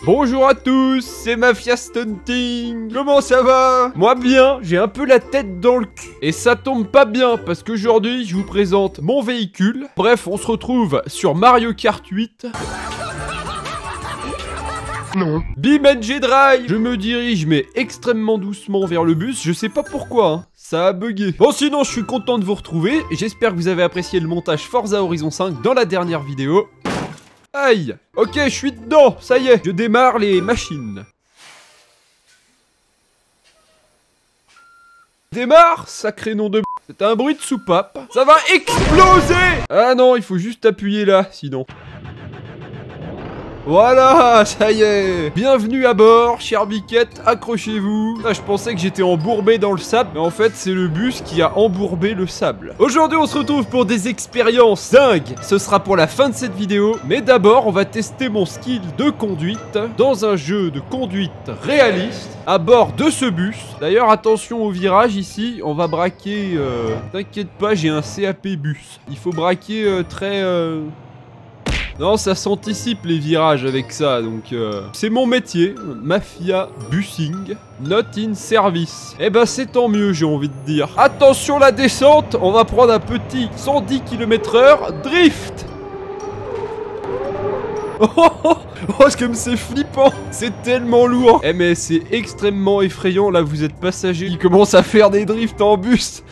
Bonjour à tous, c'est Mafia Stunting. Comment ça va? Moi bien, j'ai un peu la tête dans le cul. Et ça tombe pas bien, parce qu'aujourd'hui, je vous présente mon véhicule. Bref, on se retrouve sur Mario Kart 8. Non. BeamNG Drive. Je me dirige mais extrêmement doucement vers le bus, je sais pas pourquoi hein. Ça a bugué. Bon sinon je suis content de vous retrouver. J'espère que vous avez apprécié le montage Forza Horizon 5 dans la dernière vidéo. Aïe. Ok je suis dedans, ça y est. Je démarre les machines. Démarre, sacré nom de... C'est un bruit de soupape. Ça va exploser. Ah non, il faut juste appuyer là, sinon... Voilà, ça y est. Bienvenue à bord, chère biquette, accrochez-vous. Ah, je pensais que j'étais embourbé dans le sable, mais en fait, c'est le bus qui a embourbé le sable. Aujourd'hui, on se retrouve pour des expériences dingues. Ce sera pour la fin de cette vidéo, mais d'abord, on va tester mon skill de conduite dans un jeu de conduite réaliste à bord de ce bus. D'ailleurs, attention au virage ici, on va braquer... T'inquiète pas, j'ai un CAP bus. Il faut braquer très... Non, ça s'anticipe les virages avec ça, donc c'est mon métier, Mafia Busing, not in service. Eh ben c'est tant mieux, j'ai envie de dire. Attention la descente, on va prendre un petit 110 km/h drift. Oh, comme c'est flippant. C'est tellement lourd. Eh mais c'est extrêmement effrayant. Là vous êtes passager. Il commence à faire des drifts en bus.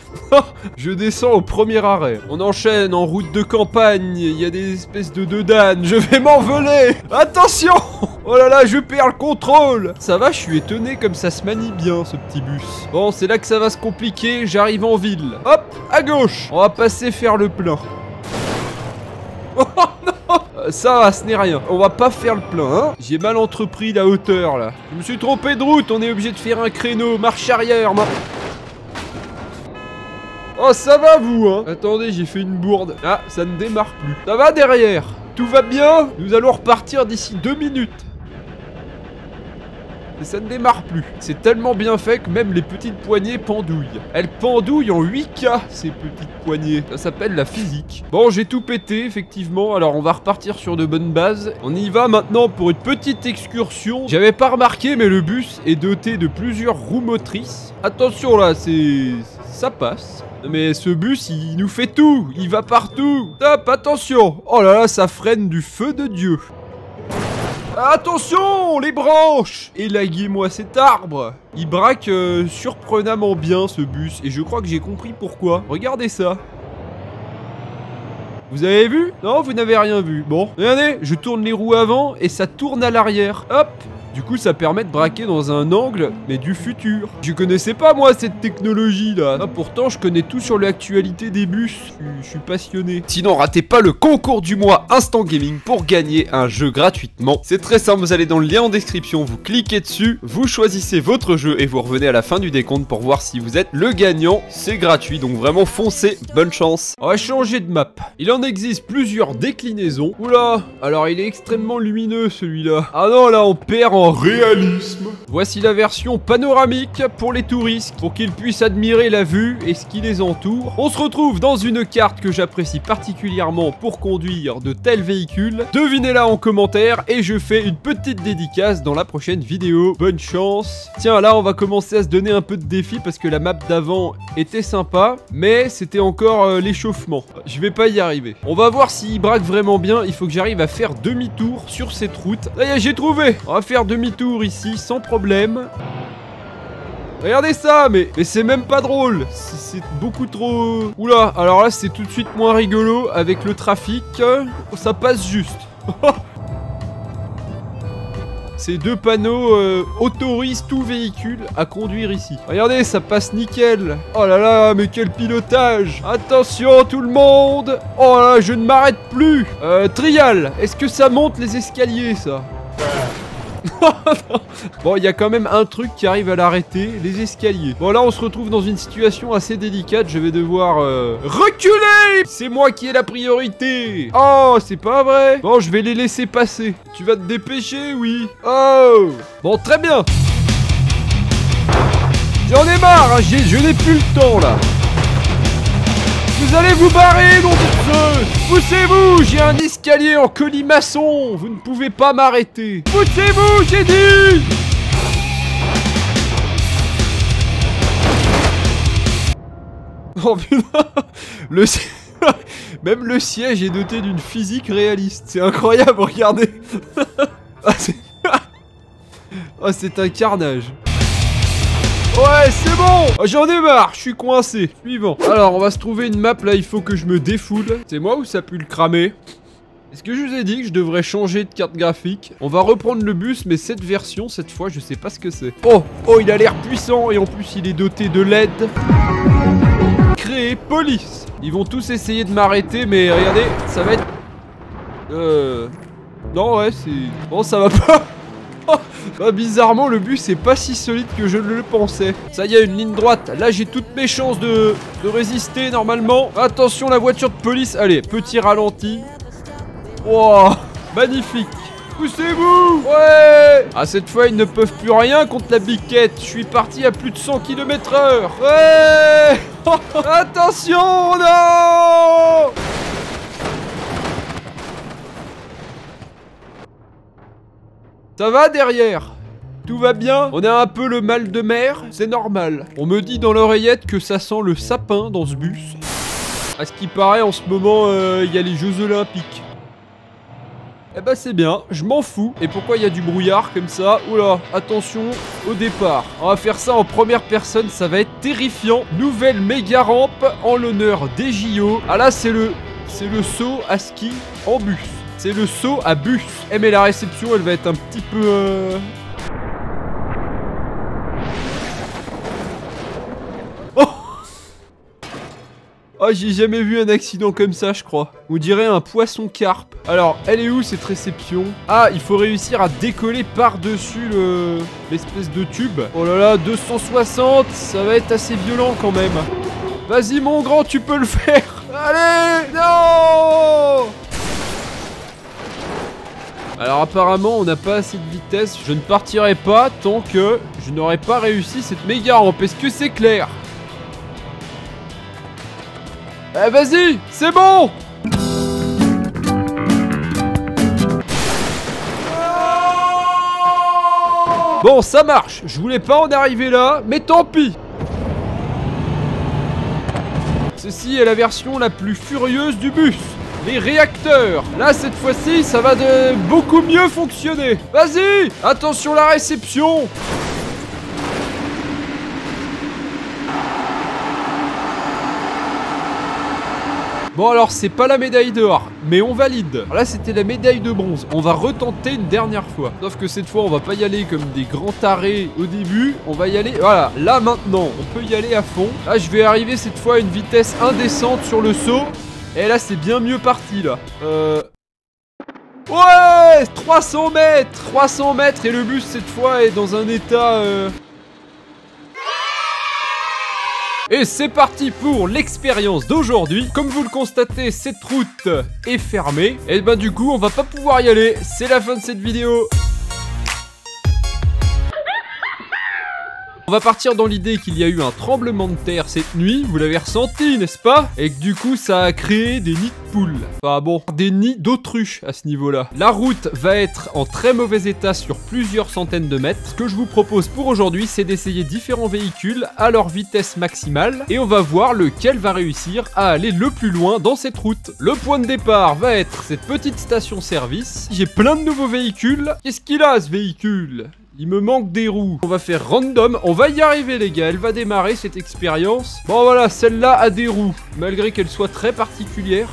Je descends au premier arrêt. On enchaîne en route de campagne. Il y a des espèces de deux-danes. Je vais m'envoler. Attention. Oh là là, je perds le contrôle. Ça va, je suis étonné comme ça se manie bien ce petit bus. Bon, c'est là que ça va se compliquer. J'arrive en ville. Hop, à gauche. On va passer faire le plein. Oh non. Ça, ce n'est rien. On va pas faire le plein, hein. J'ai mal entrepris la hauteur, là. Je me suis trompé de route. On est obligé de faire un créneau. Marche arrière, Oh, ça va, vous, hein. Attendez, j'ai fait une bourde. Ah, ça ne démarre plus. Ça va derrière? Tout va bien? Nous allons repartir d'ici 2 minutes. Et ça ne démarre plus. C'est tellement bien fait que même les petites poignées pendouillent. Elles pendouillent en 8K, ces petites poignées. Ça s'appelle la physique. Bon, j'ai tout pété, effectivement. Alors, on va repartir sur de bonnes bases. On y va maintenant pour une petite excursion. J'avais pas remarqué, mais le bus est doté de plusieurs roues motrices. Attention, là, ça passe. Mais ce bus, il nous fait tout. Il va partout. Top, attention. Oh là là, ça freine du feu de Dieu. Attention, les branches. Élaguez-moi cet arbre. Il braque surprenamment bien ce bus. Et je crois que j'ai compris pourquoi. Regardez ça. Vous avez vu? Non, vous n'avez rien vu. Bon, regardez, je tourne les roues avant et ça tourne à l'arrière. Hop. Du coup, ça permet de braquer dans un angle, mais du futur. Je connaissais pas, moi, cette technologie-là. Ah, pourtant, je connais tout sur l'actualité des bus. Je suis passionné. Sinon, ratez pas le concours du mois Instant Gaming pour gagner un jeu gratuitement. C'est très simple, vous allez dans le lien en description, vous cliquez dessus, vous choisissez votre jeu et vous revenez à la fin du décompte pour voir si vous êtes le gagnant. C'est gratuit, donc vraiment foncez, bonne chance. On va changer de map. Il en existe plusieurs déclinaisons. Oula, alors il est extrêmement lumineux celui-là. Ah non, là, on perd en réalisme. Voici la version panoramique pour les touristes, pour qu'ils puissent admirer la vue et ce qui les entoure. On se retrouve dans une carte que j'apprécie particulièrement pour conduire de tels véhicules. Devinez-la en commentaire et je fais une petite dédicace dans la prochaine vidéo. Bonne chance. Tiens, là on va commencer à se donner un peu de défi parce que la map d'avant était sympa, mais c'était encore l'échauffement. Je vais pas y arriver. On va voir s'il braque vraiment bien. Il faut que j'arrive à faire demi-tour sur cette route. Ça y est, j'ai trouvé. On va faire demi-tour ici sans problème. Regardez ça, mais c'est même pas drôle. C'est beaucoup trop... Oula, alors là c'est tout de suite moins rigolo avec le trafic. Ça passe juste. Ces deux panneaux autorisent tout véhicule à conduire ici. Regardez, ça passe nickel. Oh là là, mais quel pilotage. Attention tout le monde. Oh là, je ne m'arrête plus. Trial, est-ce que ça monte les escaliers ça? Bon, il y a quand même un truc qui arrive à l'arrêter, les escaliers. Bon, là, on se retrouve dans une situation assez délicate. Je vais devoir reculer. C'est moi qui ai la priorité. Oh, c'est pas vrai. Bon, je vais les laisser passer. Tu vas te dépêcher, oui. Oh. Bon, très bien. J'en ai marre, hein. Je n'ai plus le temps, là. Vous allez vous barrer, nom de Zeus! Poussez-vous! J'ai un escalier en colimaçon! Vous ne pouvez pas m'arrêter! Poussez-vous, j'ai dit! Oh putain! Même le siège est doté d'une physique réaliste. C'est incroyable, regardez! Ah, c'est un carnage. Ouais, c'est bon. J'en ai marre, je suis coincé. Suivant. Alors, on va se trouver une map, là, il faut que je me défoule. C'est moi ou ça pue le cramer? Est-ce que je vous ai dit que je devrais changer de carte graphique? On va reprendre le bus, mais cette version, cette fois, je sais pas ce que c'est. Oh, il a l'air puissant, et en plus, il est doté de LED. Créer police. Ils vont tous essayer de m'arrêter, mais regardez, ça va être... Non, ouais, c'est... Bon, ça va pas. Bah, bizarrement, le bus est pas si solide que je ne le pensais. Ça y est, une ligne droite. Là, j'ai toutes mes chances de résister normalement. Attention, la voiture de police. Allez, petit ralenti. Wow, magnifique. Poussez-vous. Ouais. Ah, cette fois, ils ne peuvent plus rien contre la biquette. Je suis parti à plus de 100 km/h. Ouais. Attention, non. Ça va derrière? Tout va bien? On a un peu le mal de mer, c'est normal. On me dit dans l'oreillette que ça sent le sapin dans ce bus. À ce qui paraît, en ce moment, il y a les Jeux Olympiques. Eh bah c'est bien, je m'en fous. Et pourquoi il y a du brouillard comme ça? Oula, attention au départ. On va faire ça en première personne, ça va être terrifiant. Nouvelle méga rampe en l'honneur des JO. Ah là, c'est le saut à ski en bus. C'est le saut à bus. Eh mais la réception, elle va être un petit peu... Oh, j'ai jamais vu un accident comme ça, je crois. On dirait un poisson carpe. Alors, elle est où cette réception? Ah, il faut réussir à décoller par-dessus l'espèce de tube. Oh là là, 260, ça va être assez violent quand même. Vas-y mon grand, tu peux le faire. Allez, non! Alors apparemment, on n'a pas assez de vitesse. Je ne partirai pas tant que je n'aurai pas réussi cette méga rampe. Est-ce que c'est clair? Eh vas-y, c'est bon. Bon, ça marche. Je voulais pas en arriver là, mais tant pis. Ceci est la version la plus furieuse du bus. Les réacteurs. Là, cette fois-ci, ça va de beaucoup mieux fonctionner. Vas-y. Attention la réception. Bon alors c'est pas la médaille d'or, mais on valide. Alors là c'était la médaille de bronze, on va retenter une dernière fois. Sauf que cette fois on va pas y aller comme des grands tarés au début, on va y aller, voilà, là maintenant, on peut y aller à fond. Là je vais arriver cette fois à une vitesse indécente sur le saut. Et là c'est bien mieux parti là. Ouais, 300 mètres et le bus cette fois est dans un état... Et c'est parti pour l'expérience d'aujourd'hui. Comme vous le constatez, cette route est fermée. Et ben du coup, on va pas pouvoir y aller. C'est la fin de cette vidéo. On va partir dans l'idée qu'il y a eu un tremblement de terre cette nuit, vous l'avez ressenti, n'est-ce pas? Et que du coup, ça a créé des nids de poules. Enfin bon, des nids d'autruches à ce niveau-là. La route va être en très mauvais état sur plusieurs centaines de mètres. Ce que je vous propose pour aujourd'hui, c'est d'essayer différents véhicules à leur vitesse maximale. Et on va voir lequel va réussir à aller le plus loin dans cette route. Le point de départ va être cette petite station-service. J'ai plein de nouveaux véhicules. Qu'est-ce qu'il a, ce véhicule? Il me manque des roues. On va faire random. On va y arriver, les gars. Elle va démarrer, cette expérience. Bon, voilà. Celle-là a des roues. Malgré qu'elle soit très particulière.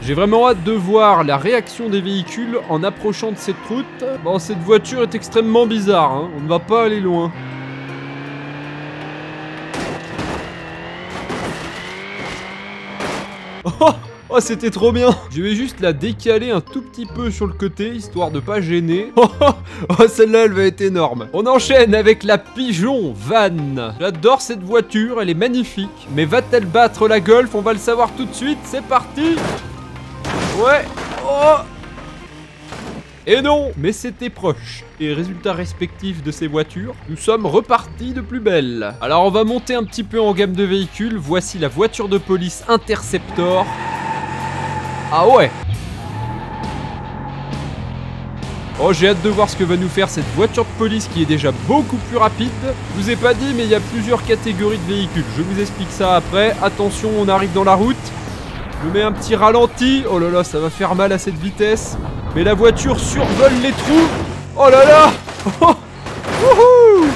J'ai vraiment hâte de voir la réaction des véhicules en approchant de cette route. Bon, cette voiture est extrêmement bizarre, hein. On ne va pas aller loin. Oh, c'était trop bien. Je vais juste la décaler un tout petit peu sur le côté, histoire de pas gêner. Oh, celle-là, elle va être énorme. On enchaîne avec la Pigeon Van. J'adore cette voiture, elle est magnifique. Mais va-t-elle battre la Golf? On va le savoir tout de suite. C'est parti. Ouais. Oh. Et non, mais c'était proche. Et résultat respectif de ces voitures, nous sommes repartis de plus belle. Alors on va monter un petit peu en gamme de véhicules. Voici la voiture de police Interceptor. Ah ouais. Oh, j'ai hâte de voir ce que va nous faire cette voiture de police qui est déjà beaucoup plus rapide. Je vous ai pas dit, mais il y a plusieurs catégories de véhicules. Je vous explique ça après. Attention, on arrive dans la route. Je mets un petit ralenti. Oh là là, ça va faire mal à cette vitesse. Mais la voiture survole les trous. Oh là là. Wouhou.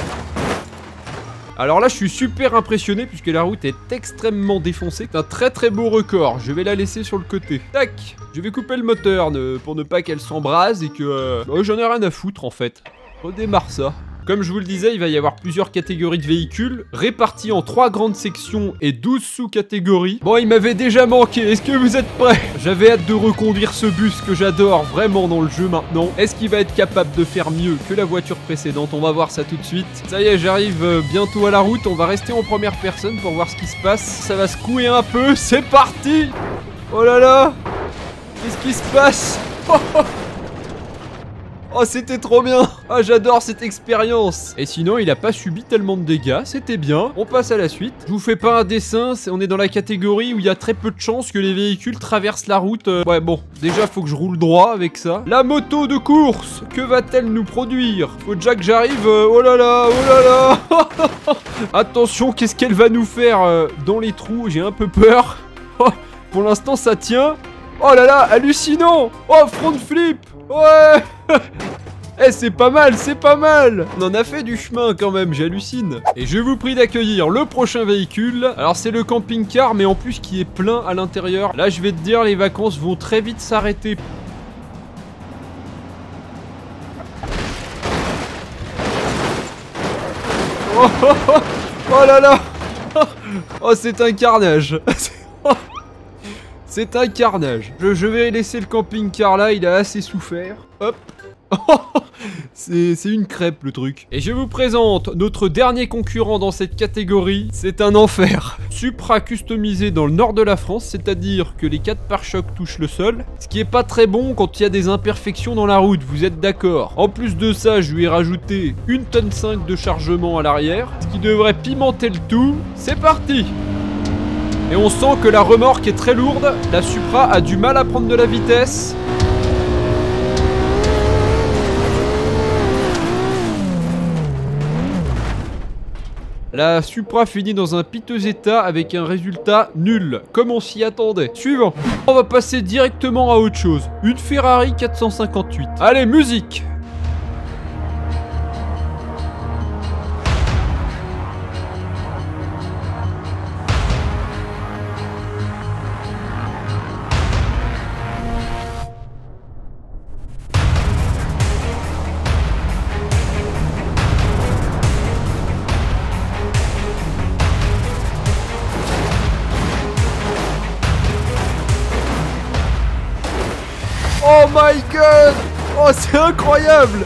Alors là, je suis super impressionné puisque la route est extrêmement défoncée. C'est un très très beau record. Je vais la laisser sur le côté. Tac. Je vais couper le moteur pour ne pas qu'elle s'embrase et que... j'en ai rien à foutre en fait. Redémarre ça. Comme je vous le disais, il va y avoir plusieurs catégories de véhicules, réparties en 3 grandes sections et 12 sous-catégories. Bon, il m'avait déjà manqué, est-ce que vous êtes prêts? J'avais hâte de reconduire ce bus que j'adore vraiment dans le jeu maintenant. Est-ce qu'il va être capable de faire mieux que la voiture précédente? On va voir ça tout de suite. Ça y est, j'arrive bientôt à la route, on va rester en première personne pour voir ce qui se passe. Ça va secouer un peu, c'est parti! Oh là là! Qu'est-ce qui se passe? Oh, c'était trop bien. Ah, j'adore cette expérience. Et sinon, il a pas subi tellement de dégâts, c'était bien. On passe à la suite. Je vous fais pas un dessin, on est dans la catégorie où il y a très peu de chances que les véhicules traversent la route. Ouais, bon, déjà, faut que je roule droit avec ça. La moto de course, que va-t-elle nous produire? Faut déjà que j'arrive... oh là là, oh là là. Attention, qu'est-ce qu'elle va nous faire dans les trous? J'ai un peu peur. Pour l'instant, ça tient. Oh là là, hallucinant. Oh, front flip. Ouais. Eh, c'est pas mal, c'est pas mal. On en a fait du chemin quand même, j'hallucine. Et je vous prie d'accueillir le prochain véhicule. Alors c'est le camping-car, mais en plus qui est plein à l'intérieur. Là, je vais te dire, les vacances vont très vite s'arrêter. Oh, oh, oh, oh là là. Oh, c'est un carnage. C'est un carnage. Je vais laisser le camping-car là, il a assez souffert. Hop. C'est une crêpe le truc. Et je vous présente notre dernier concurrent dans cette catégorie. C'est un enfer. Supra customisé dans le nord de la France, c'est-à-dire que les 4 pare-chocs touchent le sol. Ce qui est pas très bon quand il y a des imperfections dans la route, vous êtes d'accord. En plus de ça, je lui ai rajouté 1,5 tonne de chargement à l'arrière, ce qui devrait pimenter le tout. C'est parti. Et on sent que la remorque est très lourde. La Supra a du mal à prendre de la vitesse. La Supra finit dans un piteux état avec un résultat nul, comme on s'y attendait. Suivant. On va passer directement à autre chose. Une Ferrari 458. Allez, musique! Oh my god! Oh, c'est incroyable!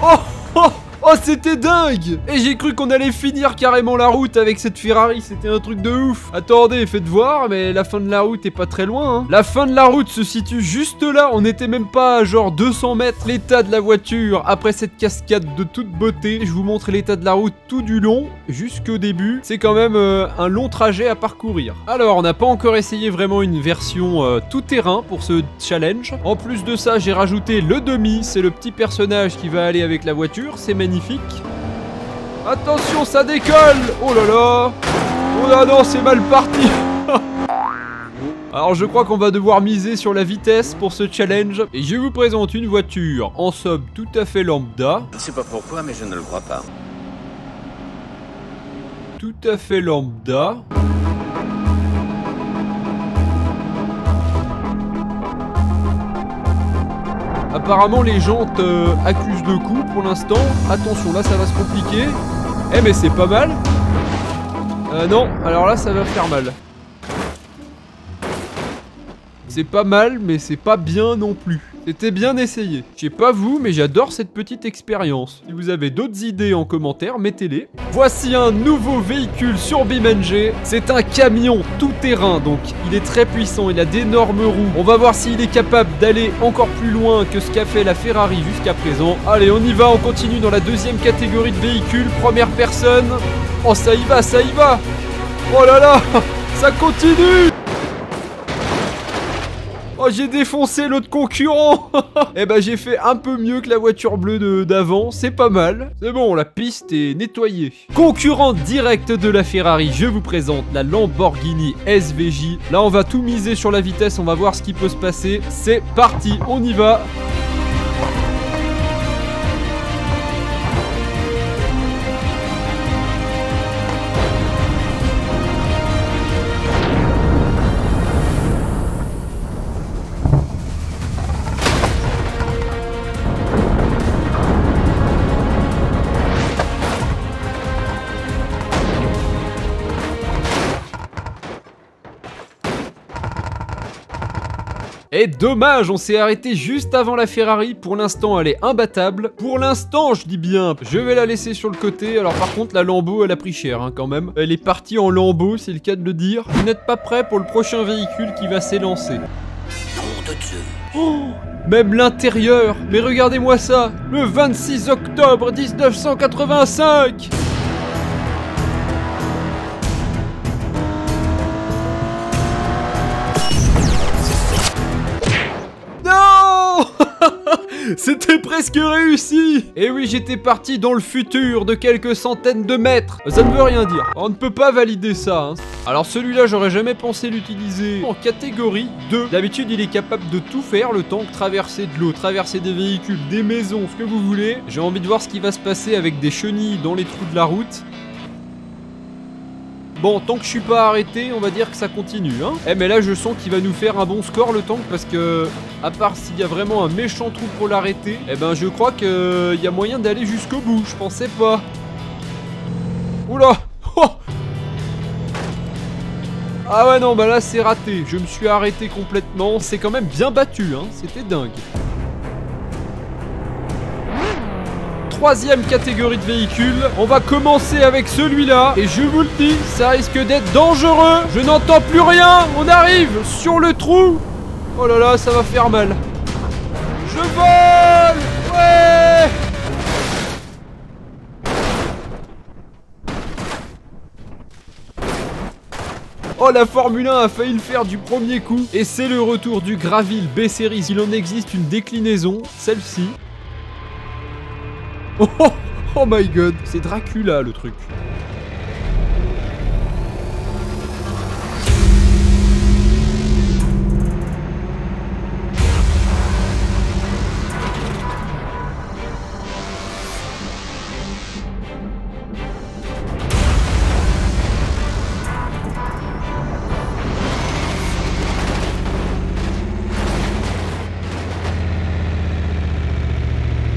Oh, oh, oh, c'était dingue! Et j'ai cru qu'on allait finir carrément la route avec cette Ferrari, c'était un truc de ouf. Attendez, faites voir, mais la fin de la route est pas très loin, hein. La fin de la route se situe juste là, on était même pas à genre 200 mètres. L'état de la voiture, après cette cascade de toute beauté, je vous montre l'état de la route tout du long, jusqu'au début. C'est quand même un long trajet à parcourir. Alors, on n'a pas encore essayé vraiment une version tout-terrain pour ce challenge. En plus de ça, j'ai rajouté le demi, c'est le petit personnage qui va aller avec la voiture, c'est magnifique. Attention, ça décolle! Oh là là! Oh là non, c'est mal parti! Alors je crois qu'on va devoir miser sur la vitesse pour ce challenge. Et je vous présente une voiture, en somme tout à fait lambda. Je ne sais pas pourquoi, mais je ne le crois pas. Tout à fait lambda. Apparemment les jantes accusent de coups pour l'instant. Attention, là ça va se compliquer. Eh mais c'est pas mal. Non, alors là ça va faire mal. C'est pas mal, mais c'est pas bien non plus. C'était bien essayé. Je sais pas vous, mais j'adore cette petite expérience. Si vous avez d'autres idées en commentaire, mettez-les. Voici un nouveau véhicule sur BeamNG. C'est un camion tout-terrain, donc il est très puissant, il a d'énormes roues. On va voir s'il est capable d'aller encore plus loin que ce qu'a fait la Ferrari jusqu'à présent. Allez, on y va, on continue dans la deuxième catégorie de véhicules. Première personne. Oh, ça y va, ça y va. Oh là là, ça continue. Oh, j'ai défoncé l'autre concurrent. Eh ben, j'ai fait un peu mieux que la voiture bleue d'avant. C'est pas mal. C'est bon, la piste est nettoyée. Concurrent direct de la Ferrari, je vous présente la Lamborghini SVJ. Là, on va tout miser sur la vitesse. On va voir ce qui peut se passer. C'est parti, on y va. Et dommage, on s'est arrêté juste avant la Ferrari. Pour l'instant, elle est imbattable. Pour l'instant, je dis bien. Je vais la laisser sur le côté. Alors par contre, la Lambo, elle a pris cher hein, quand même. Elle est partie en lambeaux, c'est le cas de le dire. Vous n'êtes pas prêts pour le prochain véhicule qui va s'élancer. Oh, même l'intérieur. Mais regardez-moi ça. Le 26 octobre 1985. C'était presque réussi. Et oui, j'étais parti dans le futur de quelques centaines de mètres. Ça ne veut rien dire. On ne peut pas valider ça hein. Alors celui-là, j'aurais jamais pensé l'utiliser en catégorie 2. D'habitude, il est capable de tout faire, le temps de traverser de l'eau, traverser des véhicules, des maisons, ce que vous voulez. J'ai envie de voir ce qui va se passer avec des chenilles dans les trous de la route. Bon, tant que je suis pas arrêté, on va dire que ça continue, hein. Eh, mais là, je sens qu'il va nous faire un bon score, le tank, parce que, à part s'il y a vraiment un méchant trou pour l'arrêter, eh ben, je crois qu'il y a moyen d'aller jusqu'au bout, je pensais pas. Oula. Oh. Ah ouais, non, bah là, c'est raté. Je me suis arrêté complètement. C'est quand même bien battu, hein. C'était dingue. Troisième catégorie de véhicules, on va commencer avec celui-là et je vous le dis, ça risque d'être dangereux. Je n'entends plus rien, on arrive sur le trou. Oh là là, ça va faire mal. Je vole. Ouais. Oh, la Formule 1 a failli le faire du premier coup. Et c'est le retour du Graville B-Series. Il en existe une déclinaison, celle-ci. Oh, oh, oh my god, c'est Dracula le truc.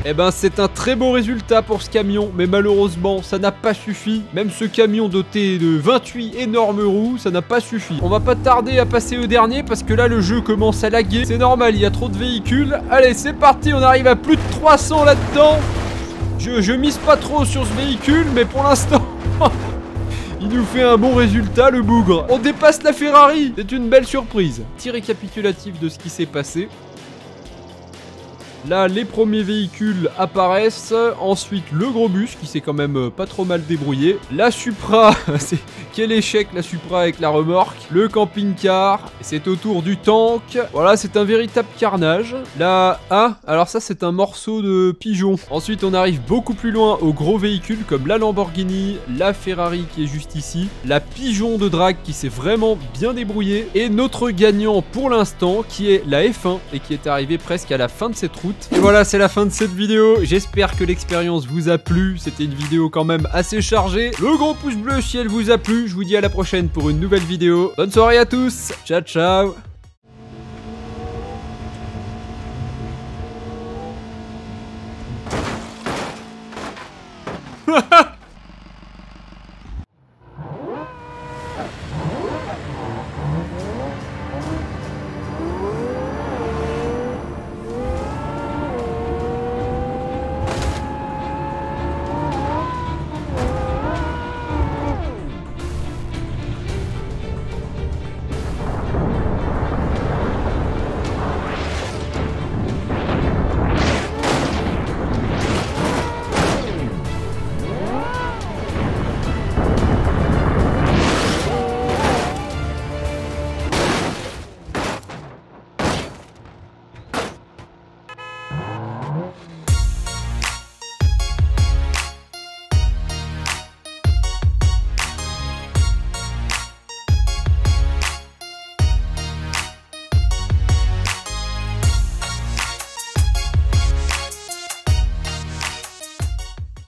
Eh ben c'est un très beau résultat pour ce camion, mais malheureusement ça n'a pas suffi. Même ce camion doté de 28 énormes roues, ça n'a pas suffi. On va pas tarder à passer au dernier parce que là le jeu commence à laguer. C'est normal, il y a trop de véhicules. Allez, c'est parti, on arrive à plus de 300 là-dedans. Je mise pas trop sur ce véhicule, mais pour l'instant... il nous fait un bon résultat, le bougre. On dépasse la Ferrari. C'est une belle surprise. Petit récapitulatif de ce qui s'est passé. Là, les premiers véhicules apparaissent. Ensuite, le gros bus qui s'est quand même pas trop mal débrouillé. La Supra, c'est quel échec la Supra avec la remorque. Le camping-car, c'est au tour du tank. Voilà, c'est un véritable carnage. Là, ah, alors ça c'est un morceau de pigeon. Ensuite, on arrive beaucoup plus loin aux gros véhicules comme la Lamborghini, la Ferrari qui est juste ici, la Pigeon de Drag qui s'est vraiment bien débrouillée. Et notre gagnant pour l'instant qui est la F1 et qui est arrivé presque à la fin de cette route. Et voilà, c'est la fin de cette vidéo. J'espère que l'expérience vous a plu. C'était une vidéo quand même assez chargée. Le gros pouce bleu si elle vous a plu. Je vous dis à la prochaine pour une nouvelle vidéo. Bonne soirée à tous. Ciao, ciao.